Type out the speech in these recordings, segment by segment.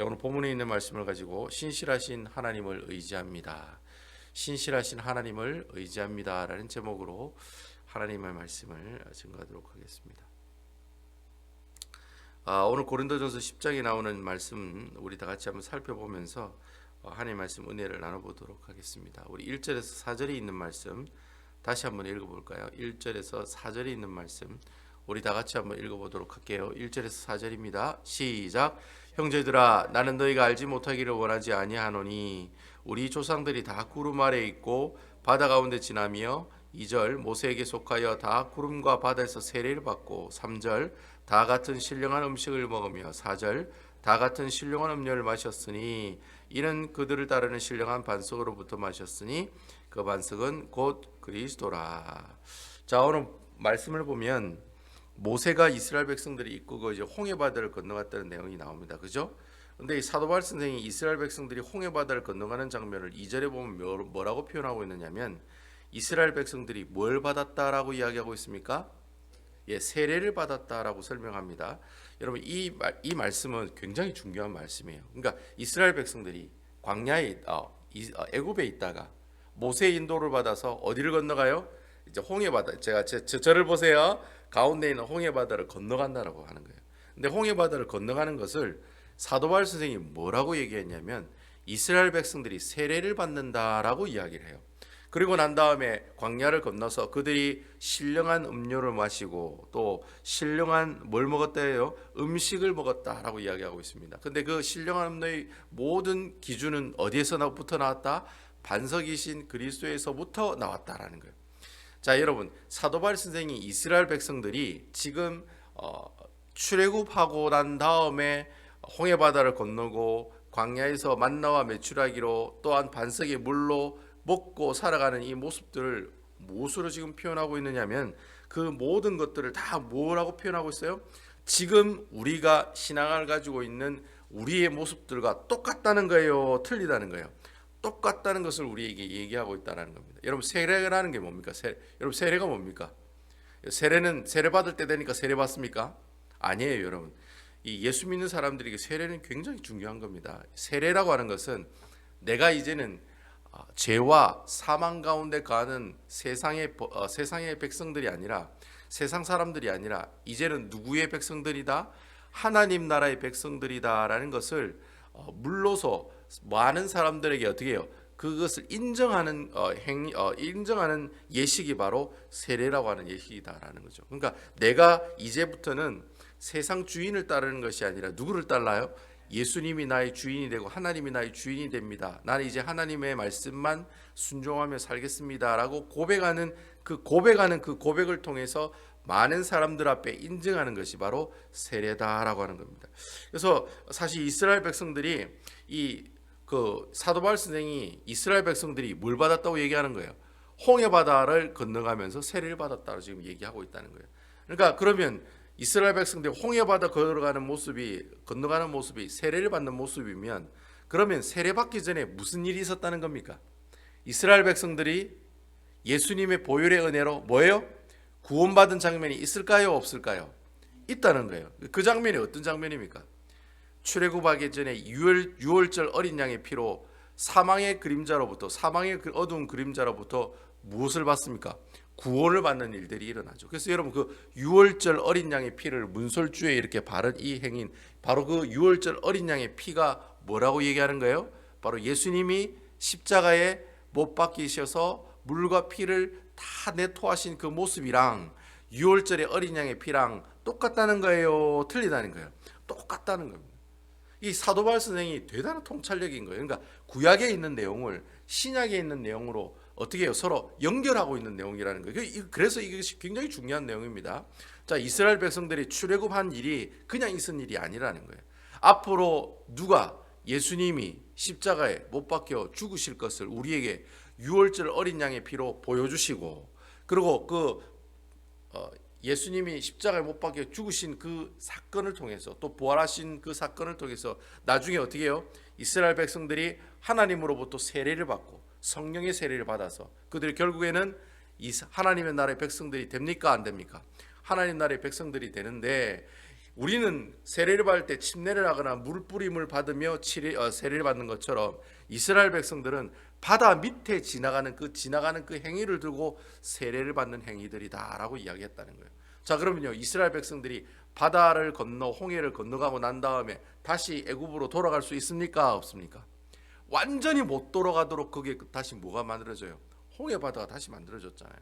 오늘 본문에 있는 말씀을 가지고 신실하신 하나님을 의지합니다. 신실하신 하나님을 의지합니다 라는 제목으로 하나님의 말씀을 증거하도록 하겠습니다. 오늘 고린도전서 10장에 나오는 말씀 우리 다 같이 한번 살펴보면서 하나님의 말씀 은혜를 나눠보도록 하겠습니다. 우리 1절에서 4절에 있는 말씀 다시 한번 읽어볼까요? 1절에서 4절에 있는 말씀 우리 다 같이 한번 읽어보도록 할게요. 1절에서 4절입니다. 시작. 형제들아, 나는 너희가 알지 못하기를 원하지 아니하노니 우리 조상들이 다 구름 아래 있고 바다 가운데 지나며 2절 모세에게 속하여 다 구름과 바다에서 세례를 받고 3절 다 같은 신령한 음식을 먹으며 4절 다 같은 신령한 음료를 마셨으니 이는 그들을 따르는 신령한 반석으로부터 마셨으니 그 반석은 곧 그리스도라. 자, 오늘 말씀을 보면 모세가 이스라엘 백성들이 이끌고 이제 홍해 바다를 건너갔다는 내용이 나옵니다. 그죠? 근데 이 사도 바울 선생이 이스라엘 백성들이 홍해 바다를 건너가는 장면을 2절에 보면 뭐라고 표현하고 있느냐면 이스라엘 백성들이 뭘 받았다라고 이야기하고 있습니까? 세례를 받았다라고 설명합니다. 여러분 이 말씀은 굉장히 중요한 말씀이에요. 그러니까 이스라엘 백성들이 광야에 애굽에 있다가 모세의 인도를 받아서 어디를 건너가요? 이제 홍해 바다. 제가 저를 보세요. 가운데 있는 홍해 바다를 건너간다라고 하는 거예요. 근데 홍해 바다를 건너가는 것을 사도 바울 선생이 뭐라고 얘기했냐면 이스라엘 백성들이 세례를 받는다라고 이야기를 해요. 그리고 난 다음에 광야를 건너서 그들이 신령한 음료를 마시고 또 신령한 뭘 먹었다예요? 음식을 먹었다라고 이야기하고 있습니다. 근데 그 신령한 음료의 모든 기준은 어디에서부터 나왔다? 반석이신 그리스도에서부터 나왔다라는 거예요. 자, 여러분 사도 바울 선생이 이스라엘 백성들이 지금 출애굽하고 난 다음에 홍해 바다를 건너고 광야에서 만나와 메추라기로 또한 반석의 물로 먹고 살아가는 이 모습들을 무엇으로 지금 표현하고 있느냐면 그 모든 것들을 다 뭐라고 표현하고 있어요? 지금 우리가 신앙을 가지고 있는 우리의 모습들과 똑같다는 거예요? 틀리다는 거예요? 똑같다는 것을 우리에게 얘기하고 있다는 겁니다. 여러분 세례라는 게 뭡니까? 여러분 세례가 뭡니까? 세례는 세례 받을 때 되니까 세례 받습니까? 아니에요, 여러분. 이 예수 믿는 사람들에게 세례는 굉장히 중요한 겁니다. 세례라고 하는 것은 내가 이제는 죄와 사망 가운데 가는 세상의 백성들이 아니라 세상 사람들이 아니라 이제는 누구의 백성들이다? 하나님 나라의 백성들이다라는 것을 물로서 많은 사람들에게 어떻게 해요? 그것을 인정하는 인정하는 예식이 바로 세례라고 하는 예식이다라는 거죠. 그러니까 내가 이제부터는 세상 주인을 따르는 것이 아니라 누구를 따라요? 예수님이 나의 주인이 되고 하나님이 나의 주인이 됩니다. 나는 이제 하나님의 말씀만 순종하며 살겠습니다라고 고백하는 그 고백을 통해서 많은 사람들 앞에 인증하는 것이 바로 세례다라고 하는 겁니다. 그래서 사실 이스라엘 백성들이 사도 바울 선생이 이스라엘 백성들이 뭘 받았다고 얘기하는 거예요? 홍해 바다를 건너가면서 세례를 받았다고 지금 얘기하고 있다는 거예요. 그러니까 그러면 이스라엘 백성들이 홍해 바다 건너가는 모습이 세례를 받는 모습이면 그러면 세례 받기 전에 무슨 일이 있었다는 겁니까? 이스라엘 백성들이 예수님의 보혈의 은혜로 뭐예요? 구원받은 장면이 있을까요? 없을까요? 있다는 거예요. 그 장면이 어떤 장면입니까? 출애굽하기 전에 유월절 어린 양의 피로 사망의 그 어두운 그림자로부터 무엇을 받습니까? 구원을 받는 일들이 일어나죠. 그래서 여러분 그 유월절 어린 양의 피를 문설주에 이렇게 바른 이 행인 바로 그 유월절 어린 양의 피가 뭐라고 얘기하는 거예요? 바로 예수님이 십자가에 못 박히셔서 물과 피를 다 내토하신 그 모습이랑 유월절의 어린 양의 피랑 똑같다는 거예요? 틀리다는 거예요? 똑같다는 겁니다. 이 사도 바울 선생이 대단한 통찰력인 거예요. 그러니까 구약에 있는 내용을 신약에 있는 내용으로 어떻게 해요? 서로 연결하고 있는 내용이라는 거예요. 그래서 이것이 굉장히 중요한 내용입니다. 자, 이스라엘 백성들이 출애굽한 일이 그냥 있은 일이 아니라는 거예요. 앞으로 누가 예수님이 십자가에 못 박혀 죽으실 것을 우리에게 유월절 어린 양의 피로 보여주시고 그리고 예수님이 십자가에 못 박혀 죽으신 그 사건을 통해서 또 부활하신 그 사건을 통해서 나중에 어떻게 해요? 이스라엘 백성들이 하나님으로부터 세례를 받고 성령의 세례를 받아서 그들이 결국에는 이 하나님의 나라의 백성들이 됩니까? 안 됩니까? 하나님 나라의 백성들이 되는데 우리는 세례를 받을 때 침례를 하거나 물 뿌림을 받으며 세례를 받는 것처럼 이스라엘 백성들은 바다 밑에 지나가는 그 행위를 두고 세례를 받는 행위들이다라고 이야기했다는 거예요. 자, 그러면요, 이스라엘 백성들이 바다를 건너 홍해를 건너가고 난 다음에 다시 애굽으로 돌아갈 수 있습니까? 없습니까? 완전히 못 돌아가도록 거기에 다시 뭐가 만들어져요? 홍해 바다가 다시 만들어졌잖아요.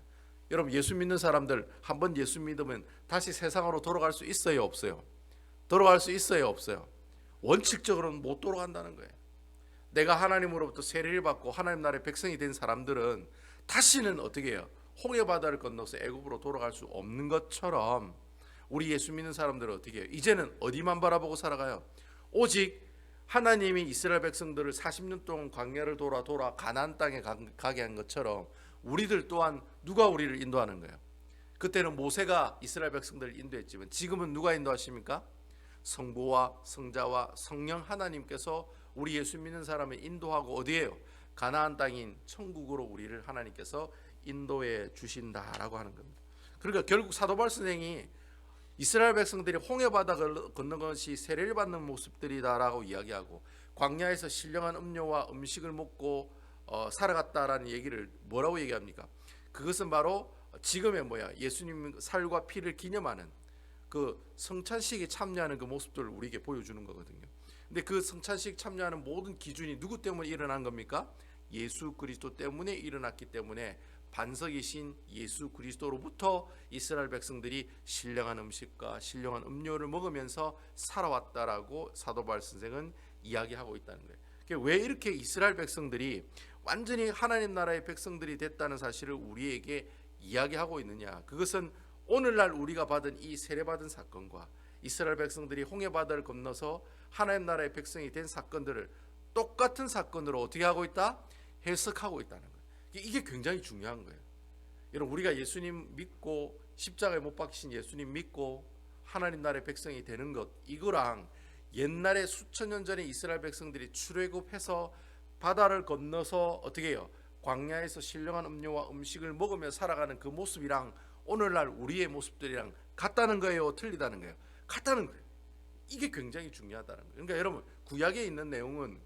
여러분, 예수 믿는 사람들 한번 예수 믿으면 다시 세상으로 돌아갈 수 있어요, 없어요? 돌아갈 수 있어요, 없어요? 원칙적으로는 못 돌아간다는 거예요. 내가 하나님으로부터 세례를 받고 하나님 나라의 백성이 된 사람들은 다시는 어떻게 해요? 홍해 바다를 건너서 애굽으로 돌아갈 수 없는 것처럼 우리 예수 믿는 사람들은 어떻게 해요? 이제는 어디만 바라보고 살아가요? 오직 하나님이 이스라엘 백성들을 40년 동안 광야를 돌아 가나안 땅에 가게 한 것처럼 우리들 또한 누가 우리를 인도하는 거예요? 그때는 모세가 이스라엘 백성들을 인도했지만 지금은 누가 인도하십니까? 성부와 성자와 성령 하나님께서 우리 예수 믿는 사람을 인도하고 어디에요? 가나안 땅인 천국으로 우리를 하나님께서 인도해 주신다라고 하는 겁니다. 그러니까 결국 사도 바울 선생이 이스라엘 백성들이 홍해 바다를 건넌 것이 세례를 받는 모습들이다라고 이야기하고 광야에서 신령한 음료와 음식을 먹고 살아갔다라는 얘기를 뭐라고 얘기합니까? 그것은 바로 지금의 예수님 살과 피를 기념하는 그 성찬식에 참여하는 그 모습들을 우리에게 보여주는 거거든요. 근데 그 성찬식 참여하는 모든 기준이 누구 때문에 일어난 겁니까? 예수 그리스도 때문에 일어났기 때문에 반석이신 예수 그리스도로부터 이스라엘 백성들이 신령한 음식과 신령한 음료를 먹으면서 살아왔다라고 사도 바울 선생은 이야기하고 있다는 거예요. 왜 이렇게 이스라엘 백성들이 완전히 하나님 나라의 백성들이 됐다는 사실을 우리에게 이야기하고 있느냐? 그것은 오늘날 우리가 받은 이 세례받은 사건과 이스라엘 백성들이 홍해 바다를 건너서 하나님 나라의 백성이 된 사건들을 똑같은 사건으로 어떻게 하고 있다? 해석하고 있다는 거예요. 이게 굉장히 중요한 거예요. 여러분, 우리가 예수님 믿고 십자가에 못 박히신 예수님 믿고 하나님 나라의 백성이 되는 것, 이거랑 옛날에 수천 년 전에 이스라엘 백성들이 출애굽해서 바다를 건너서 어떻게 해요? 광야에서 신령한 음료와 음식을 먹으며 살아가는 그 모습이랑 오늘날 우리의 모습들이랑 같다는 거예요? 틀리다는 거예요? 같다는 거예요. 이게 굉장히 중요하다는 거예요. 그러니까 여러분, 구약에 있는 내용은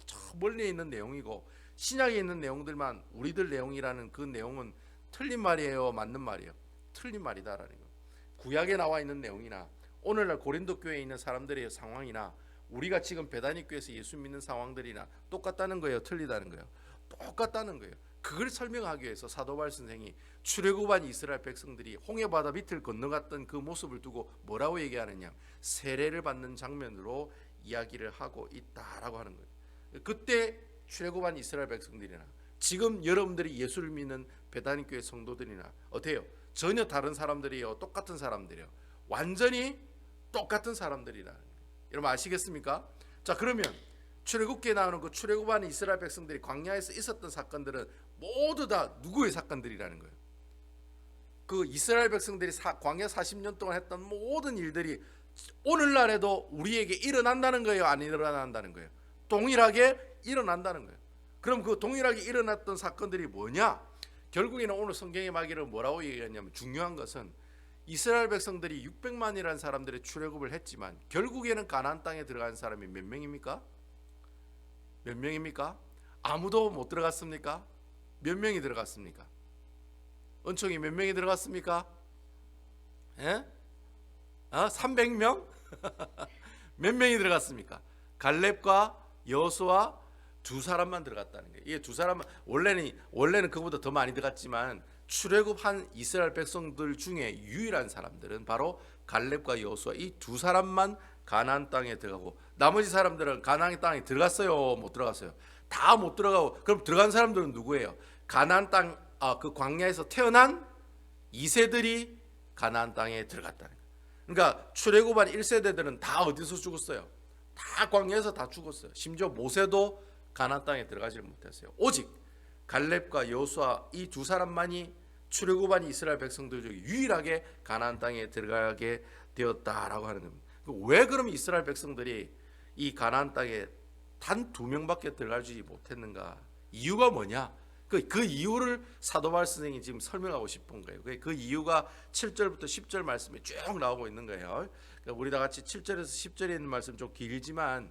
저 멀리 있는 내용이고 신약에 있는 내용들만 우리들 내용이라는 그 내용은 틀린 말이에요? 맞는 말이에요? 틀린 말이다라는 거예요. 구약에 나와 있는 내용이나 오늘날 고린도 교회에 있는 사람들의 상황이나 우리가 지금 베다니 교회에서 예수 믿는 상황들이나 똑같다는 거예요? 틀리다는 거예요? 똑같다는 거예요. 그걸 설명하기 위해서 사도 바울 선생이 출애굽한 이스라엘 백성들이 홍해 바다 밑을 건너갔던 그 모습을 두고 뭐라고 얘기하느냐? 세례를 받는 장면으로 이야기를 하고 있다라고 하는 거예요. 그때 출애굽한 이스라엘 백성들이나 지금 여러분들이 예수를 믿는 베다니 교회 성도들이나 어때요? 전혀 다른 사람들이요? 똑같은 사람들이요? 완전히 똑같은 사람들이라. 여러분 아시겠습니까? 자, 그러면 출애굽기에 나오는 그 출애굽한 이스라엘 백성들이 광야에서 있었던 사건들은 모두 다 누구의 사건들이라는 거예요? 그 이스라엘 백성들이 광야 40년 동안 했던 모든 일들이 오늘날에도 우리에게 일어난다는 거예요? 안 일어난다는 거예요? 동일하게 일어난다는 거예요. 그럼 그 동일하게 일어났던 사건들이 뭐냐? 결국에는 오늘 성경의 말기를 뭐라고 얘기했냐면 중요한 것은 이스라엘 백성들이 600만이라는 사람들의 출애굽을 했지만 결국에는 가나안 땅에 들어간 사람이 몇 명입니까? 몇 명입니까? 아무도 못 들어갔습니까? 몇 명이 들어갔습니까? 은총이 몇 명이 들어갔습니까? 예? 300명? 몇 명이 들어갔습니까? 갈렙과 여호수아 두 사람만 들어갔다는 거예요. 이게 두 사람만 원래는 그보다 더 많이 들어갔지만 출애굽한 이스라엘 백성들 중에 유일한 사람들은 바로 갈렙과 여호수아 이 두 사람만 가나안 땅에 들어가고 나머지 사람들은 가나안 땅에 들어갔어요? 못 들어갔어요? 다 못 들어가고 그럼 들어간 사람들은 누구예요? 가나안 땅 그 광야에서 태어난 2세들이 가나안 땅에 들어갔다는 거예요. 그러니까 출애굽한 1세대들은 다 어디서 죽었어요? 다 광야에서 다 죽었어요. 심지어 모세도 가나안 땅에 들어가지 못했어요. 오직 갈렙과 여호수아 이 두 사람만이 출애굽한 이스라엘 백성들 중에 유일하게 가나안 땅에 들어가게 되었다라고 하는 겁니다. 왜 그럼 이스라엘 백성들이 이 가나안 땅에 단 2명밖에 들어가지 못했는가? 이유가 뭐냐? 그 이유를 사도 바울 선생이 지금 설명하고 싶은 거예요. 그 이유가 7절부터 10절 말씀에 쭉 나오고 있는 거예요. 그러니까 우리 다 같이 7절에서 10절에 있는 말씀 좀 길지만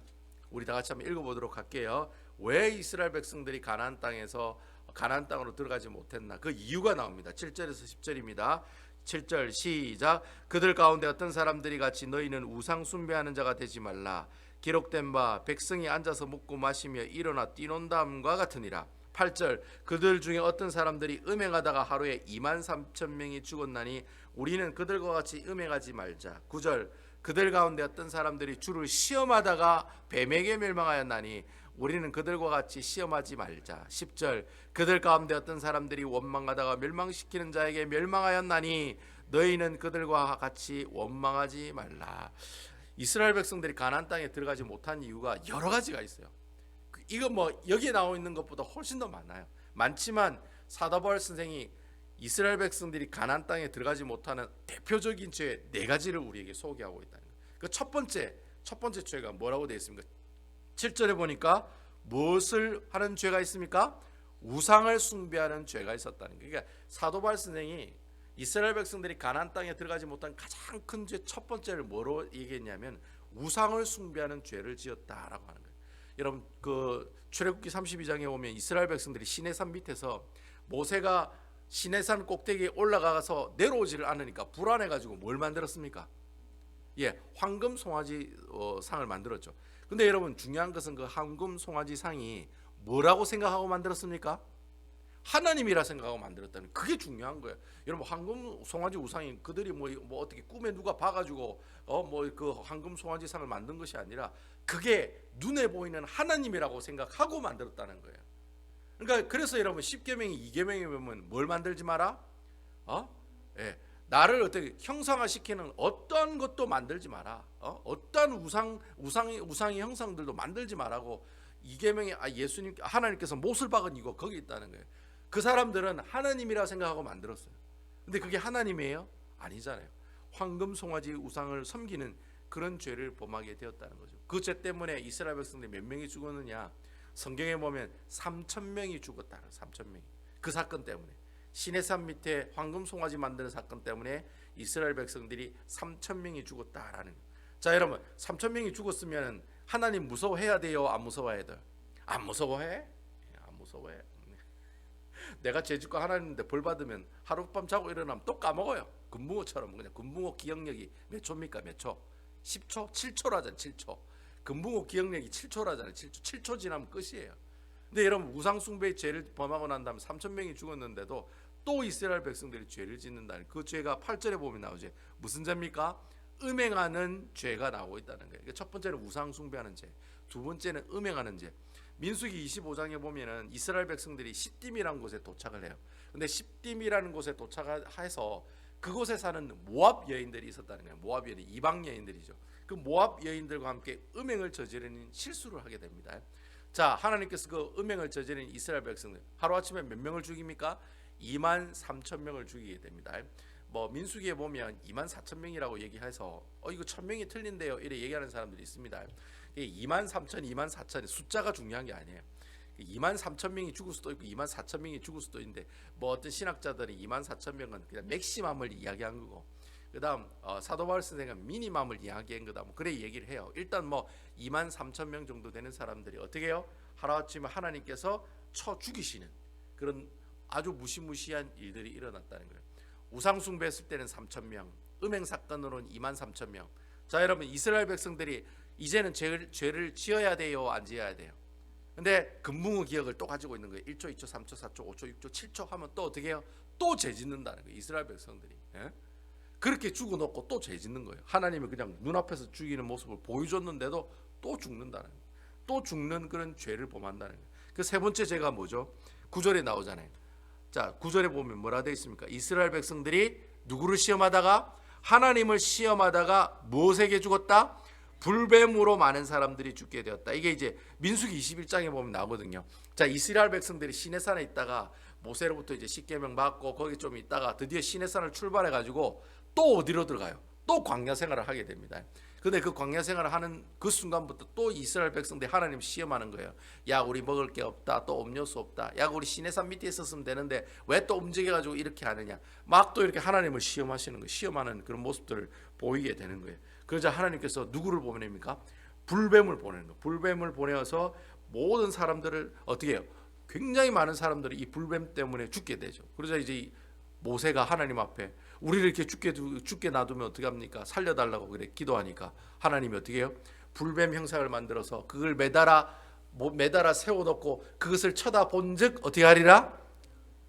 우리 다 같이 한번 읽어보도록 할게요. 왜 이스라엘 백성들이 가나안 땅으로 들어가지 못했나? 그 이유가 나옵니다. 7절에서 10절입니다. 7절 시작. 그들 가운데 어떤 사람들이 같이 너희는 우상 숭배하는 자가 되지 말라. 기록된 바 백성이 앉아서 먹고 마시며 일어나 뛰논다함과 같으니라. 8절 그들 중에 어떤 사람들이 음행하다가 하루에 2만 3천 명이 죽었나니 우리는 그들과 같이 음행하지 말자. 9절 그들 가운데 어떤 사람들이 주를 시험하다가 뱀에게 멸망하였나니 우리는 그들과 같이 시험하지 말자. 10절 그들 가운데 어떤 사람들이 원망하다가 멸망시키는 자에게 멸망하였나니 너희는 그들과 같이 원망하지 말라. 이스라엘 백성들이 가나안 땅에 들어가지 못한 이유가 여러 가지가 있어요. 이거 뭐 여기에 나와 있는 것보다 훨씬 더 많지만 사도 바울 선생이 이스라엘 백성들이 가나안 땅에 들어가지 못하는 대표적인 죄 네 가지를 우리에게 소개하고 있다는 거예요. 그 첫 번째 죄가 뭐라고 되어 있습니까? 7절에 보니까 무엇을 하는 죄가 있습니까? 우상을 숭배하는 죄가 있었다는 거예요. 그러니까 사도 바울 선생이 이스라엘 백성들이 가나안 땅에 들어가지 못한 가장 큰 죄 첫 번째를 뭐로 얘기했냐면 우상을 숭배하는 죄를 지었다라고 하는 거예요. 여러분 그 출애굽기 32장에 보면 이스라엘 백성들이 시내산 밑에서 모세가 시내산 꼭대기에 올라가서 내려오지를 않으니까 불안해가지고 뭘 만들었습니까? 황금 송아지 상을 만들었죠. 근데 여러분 중요한 것은 그 황금 송아지 상이 뭐라고 생각하고 만들었습니까? 하나님이라 생각하고 만들었다는 그게 중요한 거예요. 여러분 황금 송아지 우상이 그들이 뭐 어떻게 꿈에 누가 봐가지고 그 황금 송아지 상을 만든 것이 아니라 그게 눈에 보이는 하나님이라고 생각하고 만들었다는 거예요. 그러니까 그래서 여러분 10계명이 2계명에 보면 뭘 만들지 마라? 나를 어떻게 형상화시키는 어떤 것도 만들지 마라. 어떤 우상의 형상들도 만들지 말라고 2계명에 예수님 하나님께서 못을 박은 이거 거기 있다는 거예요. 그 사람들은 하나님이라 생각하고 만들었어요. 근데 그게 하나님이에요? 아니잖아요. 황금 송아지 우상을 섬기는 그런 죄를 범하게 되었다는 거죠. 그 죄 때문에 이스라엘 백성들이 몇 명이 죽었느냐? 성경에 보면 3,000명이 죽었다는 3,000명이. 그 사건 때문에 시내산 밑에 황금 송아지 만드는 사건 때문에 이스라엘 백성들이 3,000명이 죽었다라는 거예요. 자 여러분 3,000명이 죽었으면 하나님 무서워해야 돼요? 안 무서워해야 돼요? 안 무서워해? 안 무서워해. 내가 죄짓고 하나님인데 벌 받으면 하룻밤 자고 일어나면 또 까먹어요. 금붕어처럼 그냥 금붕어 기억력이 몇 초입니까? 몇 초? 10초? 7초라잖아요. 7초. 금붕어 기억력이 7초라잖아요. 7초 지나면 끝이에요. 근데 여러분 우상 숭배의 죄를 범하고 난 다음에 3,000명이 죽었는데도 또 이스라엘 백성들이 죄를 짓는다는 그 죄가 8절에 보면 나오죠. 무슨 죄입니까? 음행하는 죄가 나오고 있다는 거예요. 첫 번째는 우상 숭배하는 죄, 두 번째는 음행하는 죄. 민수기 25장에 보면은 이스라엘 백성들이 시딤이라는 곳에 도착을 해요. 근데 시딤이라는 곳에 도착해서 그곳에 사는 모압 여인들이 있었다는 거예요. 모압 여인, 이방 여인들이죠. 그 모압 여인들과 함께 음행을 저지르는 실수를 하게 됩니다. 자, 하나님께서 그 음행을 저지른 이스라엘 백성들 하루아침에 몇 명을 죽입니까? 2만 3천 명을 죽이게 됩니다. 뭐 민수기에 보면 2만 4천 명이라고 얘기해서 이거 1,000명이 틀린데요 이래 얘기하는 사람들이 있습니다. 2만 3천, 2만 4천이 숫자가 중요한 게 아니에요. 2만 3천 명이 죽을 수도 있고 2만 4천 명이 죽을 수도 있는데 뭐 어떤 신학자들은 2만 4천 명은 그냥 맥시멈을 이야기한 거고 그다음 사도 바울 선생은 미니멈을 이야기한 거다. 뭐 그래 얘기를 해요. 일단 뭐 2만 3천 명 정도 되는 사람들이 어떻게 해요? 하루아침에 하나님께서 쳐 죽이시는 그런 아주 무시무시한 일들이 일어났다는 거예요. 우상 숭배했을 때는 3천 명, 음행 사건으로는 2만 3천 명. 자 여러분 이스라엘 백성들이 이제는 죄를 지어야 돼요, 안 지어야 돼요? 근데 금붕어 기억을 또 가지고 있는 거예요. 1초, 2초, 3초, 4초, 5초, 6초, 7초 하면 또 어떻게 해요? 또 죄 짓는다는 거예요. 이스라엘 백성들이. 그렇게 죽어놓고 또 죄 짓는 거예요. 하나님이 그냥 눈앞에서 죽이는 모습을 보여줬는데도 또 죽는다는 거예요. 또 죽는 그런 죄를 범한다는 거예요. 그 세 번째 죄가 뭐죠? 9절에 나오잖아요. 자 9절에 보면 뭐라 되어 있습니까? 이스라엘 백성들이 누구를 시험하다가 하나님을 시험하다가 무엇에게 죽었다? 불뱀으로 많은 사람들이 죽게 되었다. 이게 이제 민수기 21장에 보면 나오거든요. 자 이스라엘 백성들이 시내산에 있다가 모세로부터 이제 십계명 받고 거기 좀 있다가 드디어 시내산을 출발해 가지고 또 어디로 들어가요? 또 광야 생활을 하게 됩니다. 근데 그 광야 생활을 하는 그 순간부터 또 이스라엘 백성들이 하나님 시험하는 거예요. 야, 우리 먹을 게 없다. 또 음료수 없다. 야, 우리 시내산 밑에 있었으면 되는데 왜 또 움직여가지고 이렇게 하느냐. 막 또 이렇게 하나님을 시험하시는 거예요. 시험하는 그런 모습들을 보이게 되는 거예요. 그러자 하나님께서 누구를 보냅니까? 불뱀을 보내는 거예요. 불뱀을 보내어서 모든 사람들을 어떻게 해요? 굉장히 많은 사람들이 이 불뱀 때문에 죽게 되죠. 그러자 이제 모세가 하나님 앞에 우리를 이렇게 죽게 놔두면 어떻게 합니까? 살려달라고 그래 기도하니까 하나님이 어떻게 해요? 불뱀 형상을 만들어서 그걸 매달아 세워놓고 그것을 쳐다본즉 어떻게 하리라?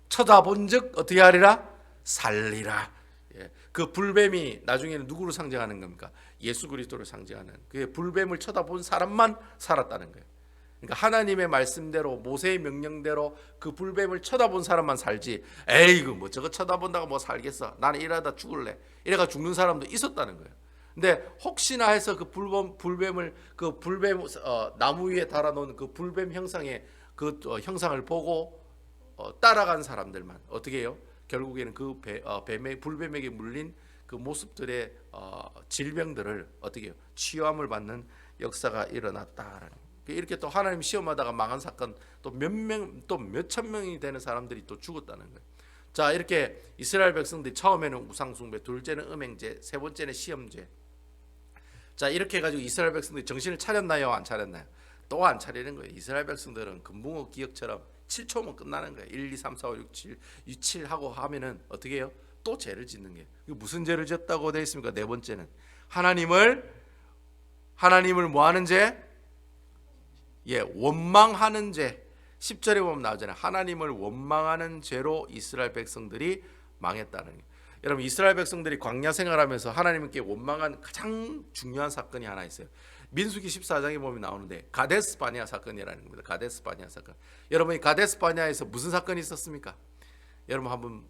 쳐다본즉 어떻게 하리라? 살리라. 예. 그 불뱀이 나중에는 누구를 상징하는 겁니까? 예수 그리스도를 상징하는 그 불뱀을 쳐다본 사람만 살았다는 거예요. 그러니까 하나님의 말씀대로 모세의 명령대로 그 불뱀을 쳐다본 사람만 살지. 에이, 뭐 저거 쳐다본다고 뭐 살겠어? 나는 이러다 죽을래. 이래가 죽는 사람도 있었다는 거예요. 근데 혹시나 해서 그 불뱀을 나무 위에 달아놓은 그 불뱀 형상의 그 형상을 보고 따라간 사람들만 어떻게 해요? 결국에는 그 불뱀에게 물린 그 모습들의 질병들을 어떻게 해요? 치유함을 받는 역사가 일어났다라는 거예요. 이렇게 또 하나님 시험하다가 망한 사건 또 몇천 명이 되는 사람들이 또 죽었다는 거예요. 자, 이렇게 이스라엘 백성들이 처음에는 우상숭배, 둘째는 음행죄, 세 번째는 시험죄. 자, 이렇게 해가지고 이스라엘 백성들이 정신을 차렸나요? 안 차렸나요? 또 안 차리는 거예요. 이스라엘 백성들은 금붕어 기억처럼 7초면 끝나는 거예요. 1, 2, 3, 4, 5, 6, 7 하고 하면은 어떻게 해요? 또 죄를 짓는 거예요. 무슨 죄를 지었다고 되어 있습니까? 네 번째는 하나님을 뭐 하는 죄? 예, 원망하는 죄. 10절에 보면 나오잖아요. 하나님을 원망하는 죄로 이스라엘 백성들이 망했다는 거예요. 여러분, 이스라엘 백성들이 광야 생활하면서 하나님께 원망한 가장 중요한 사건이 하나 있어요. 민수기 14장에 보면 나오는데 가데스 바네아 사건이라는 겁니다. 가데스 바네아 사건. 여러분이 가데스 바네아에서 무슨 사건이 있었습니까? 여러분 한번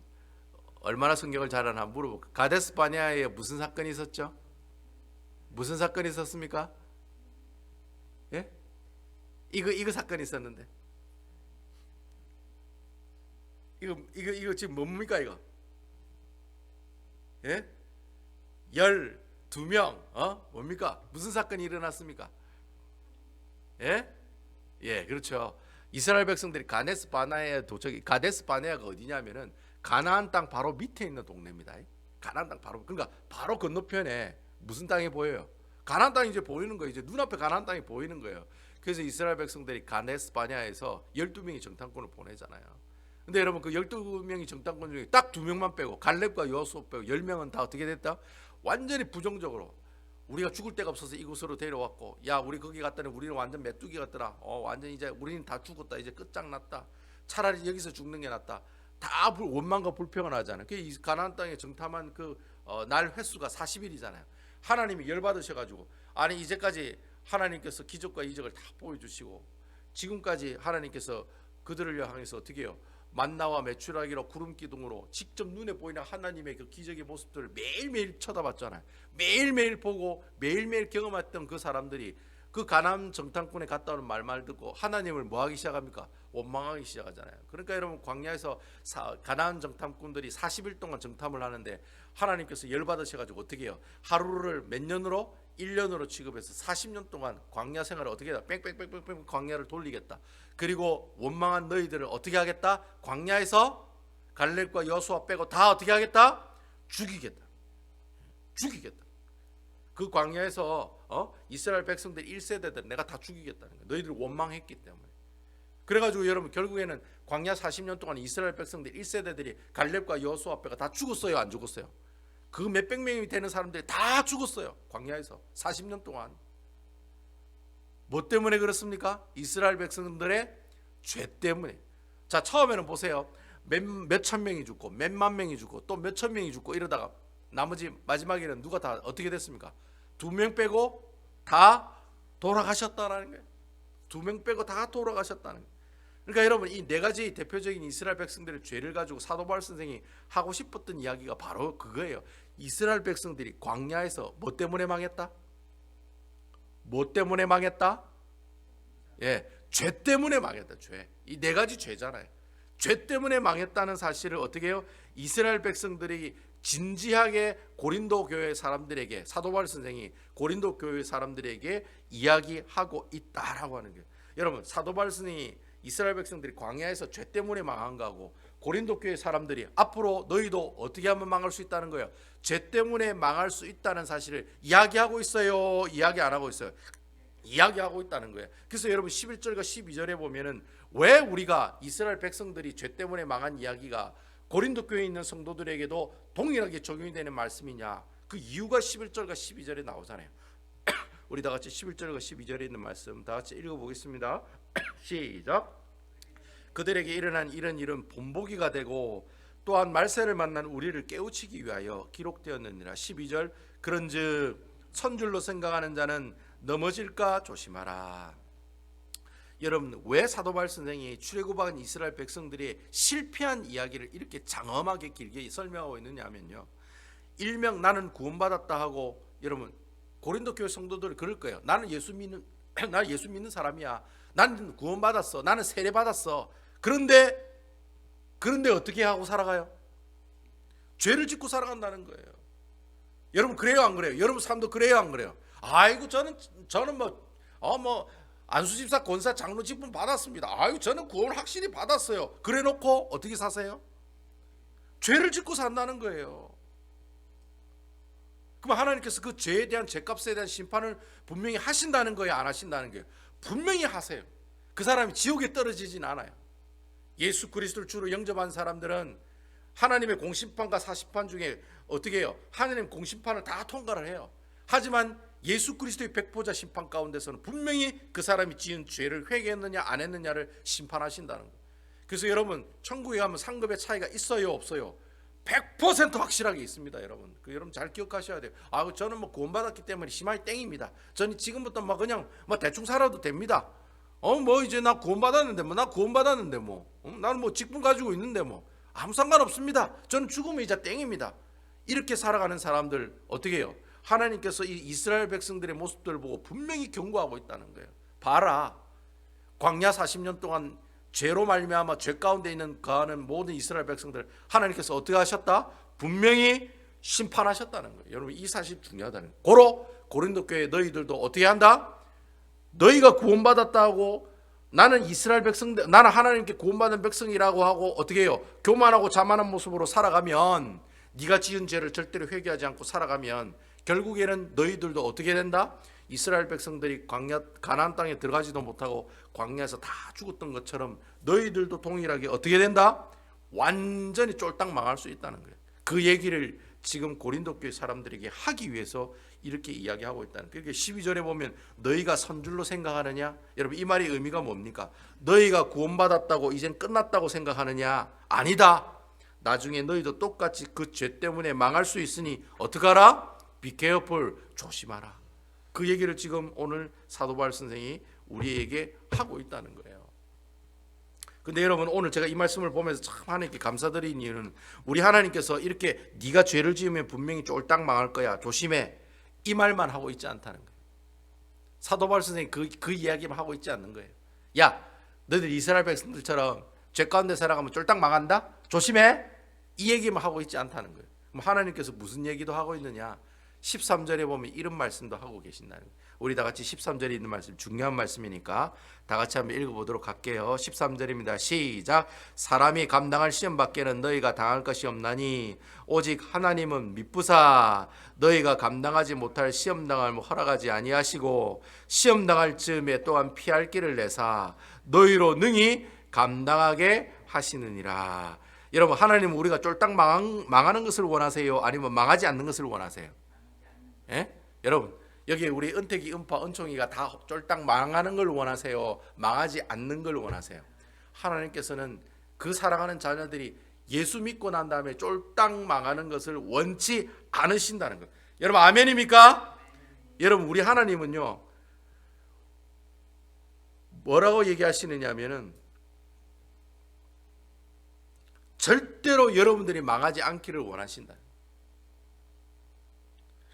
얼마나 성경을 잘 아나 물어볼까요? 가데스 바네아에 무슨 사건이 있었죠? 무슨 사건이 있었습니까? 예? 이거 사건이 있었는데 이거 지금 뭡니까 이거? 예? 12명 뭡니까? 무슨 사건이 일어났습니까? 예? 예, 그렇죠. 이스라엘 백성들이 가데스 바네아에 도착이 가데스 바네아가 어디냐면은 가나안 땅 바로 밑에 있는 동네입니다. 가나안 땅 바로 그러니까 바로 건너편에 무슨 땅이 보여요? 가나안 땅이 이제 보이는 거예요. 이제 눈앞에 가나안 땅이 보이는 거예요. 그래서 이스라엘 백성들이 가데스 바네아에서 12명이 정탐꾼을 보내잖아요. 근데 여러분 그 12명이 정탐꾼 중에 딱 2명만 빼고 갈렙과 여호수아 빼고 10명은 다 어떻게 됐다? 완전히 부정적으로 우리가 죽을 데가 없어서 이곳으로 데려왔고 야 우리 거기 갔더니 우리는 완전 메뚜기 같더라. 완전 이제 우리는 다 죽었다. 이제 끝장났다. 차라리 여기서 죽는 게 낫다. 다 원망과 불평을 하잖아요. 그 가나안 땅에 정탐한 그 날 횟수가 40일이잖아요. 하나님이 열받으셔가지고 아니 이제까지 하나님께서 기적과 이적을 다 보여주시고 지금까지 하나님께서 그들을 향해서 어떻게 해요? 만나와 메추라기로 구름 기둥으로 직접 눈에 보이는 하나님의 그 기적의 모습들을 매일매일 쳐다봤잖아요. 매일매일 보고 매일매일 경험했던 그 사람들이 그 가나안 정탐꾼에 갔다 오는 말만 듣고 하나님을 뭐하기 시작합니까? 원망하기 시작하잖아요. 그러니까 여러분 광야에서 가나안 정탐꾼들이 40일 동안 정탐을 하는데 하나님께서 열받으셔가지고 어떻게 해요? 하루를 몇 년으로? 1년으로 취급해서 40년 동안 광야 생활을 어떻게 해요? 뺑뺑뺑뺑뺑 광야를 돌리겠다. 그리고 원망한 너희들을 어떻게 하겠다? 광야에서 갈렙과 여호수아 빼고 다 어떻게 하겠다? 죽이겠다. 그 광야에서 이스라엘 백성들 1세대들 내가 다 죽이겠다는 거예요. 너희들 원망했기 때문에. 그래가지고 여러분 결국에는 광야 40년 동안 이스라엘 백성들 1세대들이 갈렙과 여호수아 빼가 다 죽었어요? 안 죽었어요? 그 몇백 명이 되는 사람들이 다 죽었어요. 광야에서 40년 동안. 뭐 때문에 그렇습니까? 이스라엘 백성들의 죄 때문에. 자, 처음에는 보세요. 몇천 명이 죽고 몇만 명이 죽고 또 몇천 명이 죽고 이러다가 나머지 마지막에는 누가 다 어떻게 됐습니까? 2명 빼고 다 돌아가셨다라는 거예요. 2명 빼고 다 돌아가셨다는 거예요. 그러니까 여러분 이 네 가지 대표적인 이스라엘 백성들의 죄를 가지고 사도 바울 선생이 하고 싶었던 이야기가 바로 그거예요. 이스라엘 백성들이 광야에서 뭐 때문에 망했다? 뭐 때문에 망했다? 예, 죄 때문에 망했다. 죄. 이 네 가지 죄잖아요. 죄 때문에 망했다는 사실을 어떻게 해요? 이스라엘 백성들이 진지하게 고린도 교회 사람들에게 사도 바울 선생이 고린도 교회 사람들에게 이야기하고 있다라고 하는 거예요. 여러분, 사도 바울 선생이 이스라엘 백성들이 광야에서 죄 때문에 망한 거하고 고린도 교회 사람들이 앞으로 너희도 어떻게 하면 망할 수 있다는 거예요. 죄 때문에 망할 수 있다는 사실을 이야기하고 있어요? 이야기 안 하고 있어요? 이야기하고 있다는 거예요. 그래서 여러분 11절과 12절에 보면은 왜 우리가 이스라엘 백성들이 죄 때문에 망한 이야기가 고린도 교회에 있는 성도들에게도 동일하게 적용이 되는 말씀이냐, 그 이유가 11절과 12절에 나오잖아요. 우리 다 같이 11절과 12절에 있는 말씀 다 같이 읽어보겠습니다. 시작. 그들에게 일어난 이런 일은 본보기가 되고 또한 말세를 만난 우리를 깨우치기 위하여 기록되었느니라. 12절. 그런즉 선줄로 생각하는 자는 넘어질까 조심하라. 여러분, 왜 사도 바울 선생이 출애굽한 이스라엘 백성들이 실패한 이야기를 이렇게 장엄하게 길게 설명하고 있느냐 하면요, 일명 나는 구원받았다 하고, 여러분 고린도 교회 성도들 그럴 거예요. 나는 예수 믿는 사람이야. 나는 구원받았어. 나는 세례받았어. 그런데 어떻게 하고 살아가요? 죄를 짓고 살아간다는 거예요. 여러분 그래요 안 그래요? 여러분 삶도 그래요 안 그래요? 아이고 저는 뭐 안수집사 권사 장로 직분 받았습니다. 아이고 저는 구원 확실히 받았어요. 그래 놓고 어떻게 사세요? 죄를 짓고 산다는 거예요. 그럼 하나님께서 그 죄에 대한 죄값에 대한 심판을 분명히 하신다는 거예요, 안 하신다는 거예요? 분명히 하세요. 그 사람이 지옥에 떨어지진 않아요. 예수 그리스도를 주로 영접한 사람들은 하나님의 공심판과 사심판 중에 어떻게 해요? 하나님 공심판을 다 통과를 해요. 하지만 예수 그리스도의 백보자 심판 가운데서는 분명히 그 사람이 지은 죄를 회개했느냐 안 했느냐를 심판하신다는 거예요. 그래서 여러분 천국에 가면 상급의 차이가 있어요 없어요? 100% 확실하게 있습니다. 여러분 여러분 잘 기억하셔야 돼요. 저는 뭐 구원받았기 때문에 심하게 땡입니다. 저는 지금부터 그냥 대충 살아도 됩니다. 이제 나 구원받았는데 나는 뭐 직분 가지고 있는데 아무 상관없습니다. 저는 죽으면 이제 땡입니다. 이렇게 살아가는 사람들 어떻게 해요? 하나님께서 이 이스라엘 백성들의 모습들을 보고 분명히 경고하고 있다는 거예요. 봐라, 광야 40년 동안 죄로 말미암아 죄 가운데 있는 거하는 모든 이스라엘 백성들 하나님께서 어떻게 하셨다? 분명히 심판하셨다는 거예요. 여러분 이 사실 중요하다는 거예요. 고로 고린도 교회 너희들도 어떻게 한다? 너희가 구원받았다고 나는 이스라엘 백성들, 나는 하나님께 구원받은 백성이라고 하고 어떻게 해요? 교만하고 자만한 모습으로 살아가면, 네가 지은 죄를 절대로 회개하지 않고 살아가면 결국에는 너희들도 어떻게 된다? 이스라엘 백성들이 가나안 땅에 들어가지도 못하고 광야에서 다 죽었던 것처럼 너희들도 동일하게 어떻게 된다? 완전히 쫄딱 망할 수 있다는 거예요. 그 얘기를 지금 고린도 교회 사람들에게 하기 위해서 이렇게 이야기하고 있다는 거예요. 12절에 보면 너희가 선줄로 생각하느냐? 여러분 이 말의 의미가 뭡니까? 너희가 구원받았다고 이젠 끝났다고 생각하느냐? 아니다. 나중에 너희도 똑같이 그 죄 때문에 망할 수 있으니 어떡하라? Be careful. 조심하라. 그 얘기를 지금 오늘 사도 바울 선생이 우리에게 하고 있다는 거예요. 근데 여러분 오늘 제가 이 말씀을 보면서 참 하나님께 감사드리는 이유는 우리 하나님께서 이렇게 네가 죄를 지으면 분명히 쫄딱 망할 거야 조심해 이 말만 하고 있지 않다는 거예요. 사도 바울 선생이 그 이야기만 하고 있지 않는 거예요. 야 너희들 이스라엘 백성들처럼 죄 가운데 살아가면 쫄딱 망한다 조심해 이 얘기만 하고 있지 않다는 거예요. 그럼 하나님께서 무슨 얘기도 하고 있느냐? 13절에 보면 이런 말씀도 하고 계신다는 거예요. 우리 다 같이 13절에 있는 말씀 중요한 말씀이니까 다 같이 한번 읽어보도록 할게요. 13절입니다. 시작. 사람이 감당할 시험 밖에는 너희가 당할 것이 없나니 오직 하나님은 미쁘사 너희가 감당하지 못할 시험 당함을 허락하지 아니하시고 시험 당할 즈음에 또한 피할 길을 내사 너희로 능히 감당하게 하시느니라. 여러분 하나님은 우리가 쫄딱 망하는 것을 원하세요? 아니면 망하지 않는 것을 원하세요? 예? 여러분 여기 우리 은택이, 은파, 은총이가 다 쫄딱 망하는 걸 원하세요? 망하지 않는 걸 원하세요? 하나님께서는 그 사랑하는 자녀들이 예수 믿고 난 다음에 쫄딱 망하는 것을 원치 않으신다는 거예요. 여러분 아멘입니까? 여러분 우리 하나님은요 뭐라고 얘기하시느냐 하면은 절대로 여러분들이 망하지 않기를 원하신다.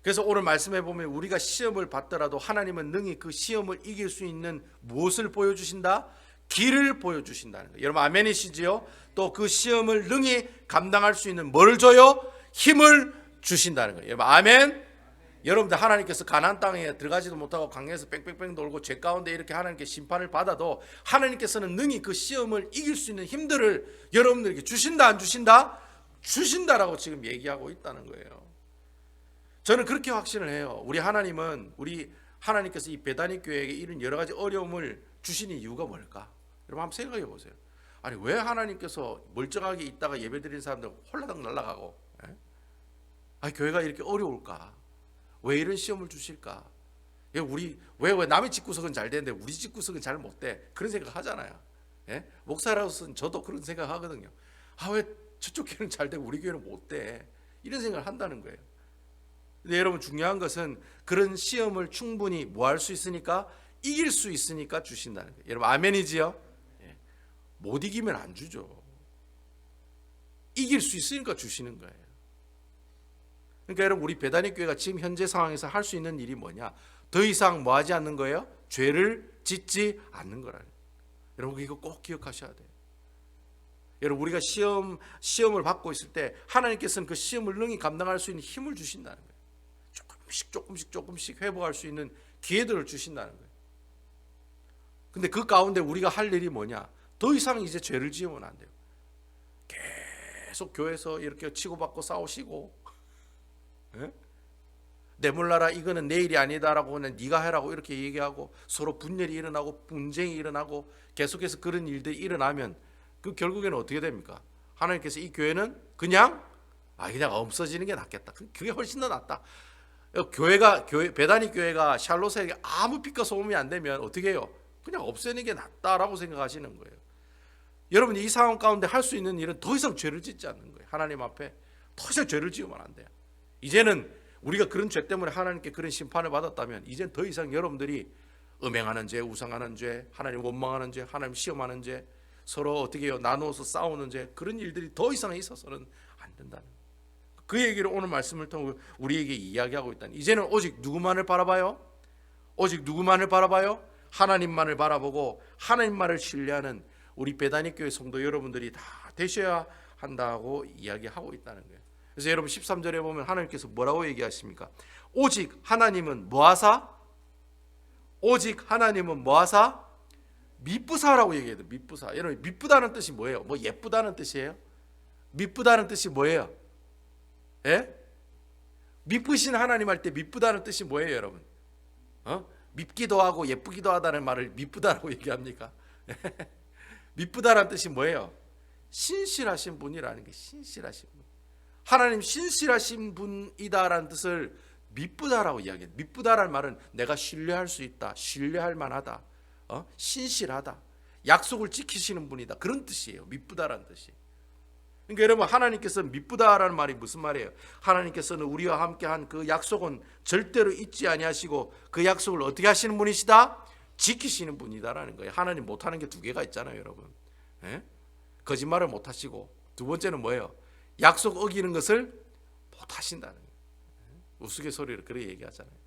그래서 오늘 말씀해 보면 우리가 시험을 받더라도 하나님은 능히 그 시험을 이길 수 있는 무엇을 보여주신다? 길을 보여주신다는 거예요. 여러분 아멘이시지요? 또 그 시험을 능히 감당할 수 있는 뭘 줘요? 힘을 주신다는 거예요. 여러분, 아멘. 여러분들 하나님께서 가나안 땅에 들어가지도 못하고 광야에서 뺑뺑뺑 돌고 죄 가운데 이렇게 하나님께 심판을 받아도 하나님께서는 능히 그 시험을 이길 수 있는 힘들을 여러분들에게 주신다 안 주신다? 주신다라고 지금 얘기하고 있다는 거예요. 저는 그렇게 확신을 해요. 우리 하나님께서 이 베다니 교회에게 이런 여러 가지 어려움을 주신 이유가 뭘까? 여러분 한번 생각해 보세요. 아니 왜 하나님께서 멀쩡하게 있다가 예배드리는 사람들 홀라당 날아가고 아니 교회가 이렇게 어려울까? 왜 이런 시험을 주실까? 왜 남의 집구석은 잘 되는데 우리 집구석은 잘 못 돼? 그런 생각 하잖아요. 예? 목사로서는 저도 그런 생각 하거든요. 왜 저쪽 교회는 잘 되고 우리 교회는 못 돼? 이런 생각을 한다는 거예요. 근데 여러분 중요한 것은 그런 시험을 충분히 뭐 할 수 있으니까 이길 수 있으니까 주신다는 거예요. 여러분 아멘이지요? 예. 못 이기면 안 주죠. 이길 수 있으니까 주시는 거예요. 그러니까 여러분 우리 베다니 교회가 지금 현재 상황에서 할 수 있는 일이 뭐냐? 더 이상 뭐 하지 않는 거예요? 죄를 짓지 않는 거라는 거예요. 여러분 이거 꼭 기억하셔야 돼요. 여러분 우리가 시험을 받고 있을 때 하나님께서는 그 시험을 능히 감당할 수 있는 힘을 주신다는 거예요. 조금씩 회복할 수 있는 기회들을 주신다는 거예요. 근데 그 가운데 우리가 할 일이 뭐냐? 더 이상 이제 죄를 지으면 안 돼요. 계속 교회에서 이렇게 치고받고 싸우시고 내 몰라라 이거는 내 일이 아니다라고 그냥 네가 해라고 이렇게 얘기하고 서로 분열이 일어나고 분쟁이 일어나고 계속해서 그런 일들이 일어나면 그 결국에는 어떻게 됩니까? 하나님께서 이 교회는 그냥 없어지는 게 낫겠다. 그게 훨씬 더 낫다. 베다니 교회가 샬롯에게 아무 빛과 소음이 안 되면 어떻게 해요? 그냥 없애는 게 낫다라고 생각하시는 거예요. 여러분이 이 상황 가운데 할 수 있는 일은 더 이상 죄를 짓지 않는 거예요. 하나님 앞에 더 이상 죄를 지으면 안 돼요. 이제는 우리가 그런 죄 때문에 하나님께 그런 심판을 받았다면 이제는 더 이상 여러분들이 음행하는 죄, 우상하는 죄, 하나님 원망하는 죄, 하나님 시험하는 죄, 서로 어떻게 해요? 나누어서 싸우는 죄, 그런 일들이 더 이상 있어서는 안 된다는 거예요. 그 얘기를 오늘 말씀을 통해 우리에게 이야기하고 있다니. 이제는 오직 누구만을 바라봐요? 오직 누구만을 바라봐요? 하나님만을 바라보고 하나님만을 신뢰하는 우리 베다니 교회 성도 여러분들이 다 되셔야 한다고 이야기하고 있다는 거예요. 그래서 여러분 13절에 보면 하나님께서 뭐라고 얘기하십니까? 오직 하나님은 뭐하사? 오직 하나님은 뭐하사? 미쁘사라고 얘기해요. 미쁘사. 여러분 미쁘다는 뜻이 뭐예요? 뭐 예쁘다는 뜻이에요? 미쁘다는 뜻이 뭐예요? 예? 미쁘신 하나님 할 때 미쁘다는 뜻이 뭐예요, 여러분? 밉기도 하고 예쁘기도 하다는 말을 미쁘다라고 얘기합니까? 미쁘다라는 뜻이 뭐예요? 신실하신 분이라는 게 신실하신 분. 하나님 신실하신 분이다라는 뜻을 미쁘다라고 이야기해요. 미쁘다라는 말은 내가 신뢰할 수 있다, 신뢰할 만하다, 신실하다, 약속을 지키시는 분이다, 그런 뜻이에요. 미쁘다라는 뜻이. 그러니까 여러분 하나님께서 미쁘다라는 말이 무슨 말이에요? 하나님께서는 우리와 함께한 그 약속은 절대로 잊지 아니하시고 그 약속을 어떻게 하시는 분이시다? 지키시는 분이다라는 거예요. 하나님 못하는 게 두 개가 있잖아요, 여러분. 거짓말을 못하시고 두 번째는 뭐예요? 약속 어기는 것을 못하신다는 거예요. 우스갯소리를 그렇게 얘기하잖아요.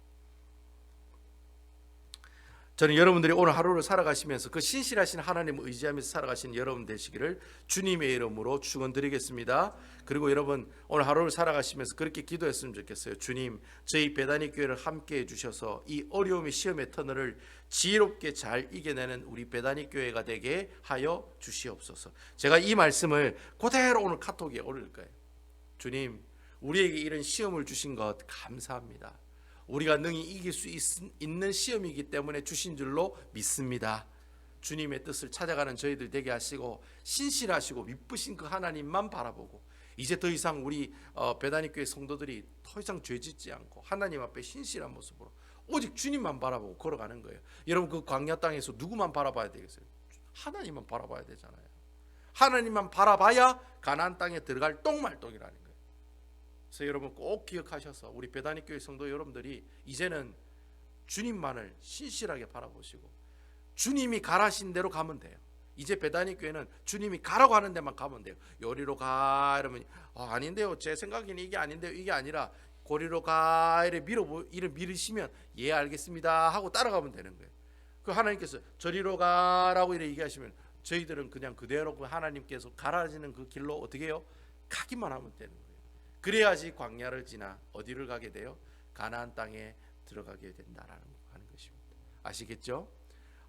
저는 여러분들이 오늘 하루를 살아가시면서 그 신실하신 하나님을 의지하면서 살아가신 여러분 되시기를 주님의 이름으로 축원드리겠습니다. 그리고 여러분 오늘 하루를 살아가시면서 그렇게 기도했으면 좋겠어요. 주님, 저희 베다니 교회를 함께 해주셔서 이 어려움의 시험의 터널을 지혜롭게 잘 이겨내는 우리 베다니 교회가 되게 하여 주시옵소서. 제가 이 말씀을 그대로 오늘 카톡에 올릴 거예요. 주님, 우리에게 이런 시험을 주신 것 감사합니다. 우리가 능히 이길 수 있는 시험이기 때문에 주신 줄로 믿습니다. 주님의 뜻을 찾아가는 저희들 되게 하시고 신실하시고 미쁘신 그 하나님만 바라보고 이제 더 이상 우리 베다니 교회 성도들이 더 이상 죄짓지 않고 하나님 앞에 신실한 모습으로 오직 주님만 바라보고 걸어가는 거예요. 여러분 그 광야 땅에서 누구만 바라봐야 되겠어요? 하나님만 바라봐야 되잖아요. 하나님만 바라봐야 가나안 땅에 들어갈 똥말똥이라는 거예요. 그래서 여러분 꼭 기억하셔서 우리 베다니 교회 성도 여러분들이 이제는 주님만을 신실하게 바라보시고 주님이 가라신 대로 가면 돼요. 이제 베다니 교회는 주님이 가라고 하는 데만 가면 돼요. 요리로 가 이러면 아닌데요, 제 생각에는 이게 아닌데요, 이게 아니라 고리로 가 이래 밀으시면 예 알겠습니다 하고 따라가면 되는 거예요. 그 하나님께서 저리로 가라고 이래 얘기하시면 저희들은 그냥 그대로 그 하나님께서 가라지는 그 길로 어떻게 해요? 가기만 하면 되는 거예요. 그래야지 광야를 지나 어디를 가게 돼요? 가나안 땅에 들어가게 된다라는 하는 것입니다. 아시겠죠?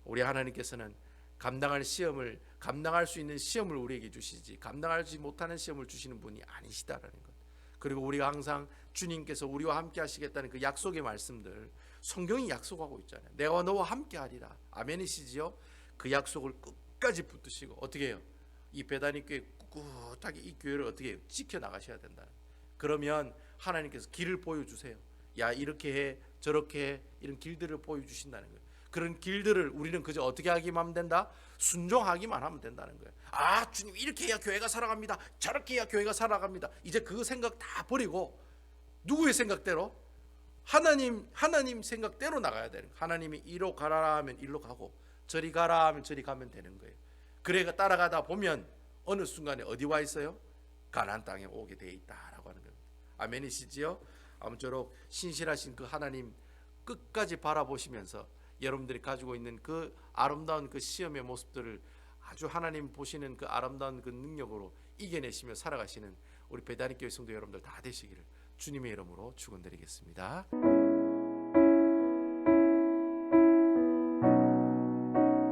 우리 하나님께서는 감당할 수 있는 시험을 우리에게 주시지 감당하지 못하는 시험을 주시는 분이 아니시다라는 것. 그리고 우리가 항상 주님께서 우리와 함께 하시겠다는 그 약속의 말씀들 성경이 약속하고 있잖아요. 내가 너와 함께 하리라. 아멘이시지요? 그 약속을 끝까지 붙드시고 어떻게 해요? 이 베다니 교회 꿋꿋하게 이 교회를 어떻게 해요? 지켜나가셔야 된다. 그러면 하나님께서 길을 보여주세요. 야 이렇게 해 저렇게 해 이런 길들을 보여주신다는 거예요. 그런 길들을 우리는 그저 어떻게 하기만 하면 된다? 순종하기만 하면 된다는 거예요. 아 주님 이렇게 해야 교회가 살아갑니다. 저렇게 해야 교회가 살아갑니다. 이제 그 생각 다 버리고 누구의 생각대로? 하나님 생각대로 나가야 되는 거예요. 하나님이 이로 가라 하면 이리로 가고 저리 가라 하면 저리 가면 되는 거예요. 그래가 따라가다 보면 어느 순간에 어디 와 있어요? 가나안 땅에 오게 돼 있다라고 하는 겁니다. 아멘이시지요? 아무쪼록 신실하신 그 하나님 끝까지 바라보시면서 여러분들이 가지고 있는 그 아름다운 그 시험의 모습들을 아주 하나님 보시는 그 아름다운 그 능력으로 이겨내시며 살아가시는 우리 베다니 교회 성도 여러분들 다 되시기를 주님의 이름으로 축원드리겠습니다.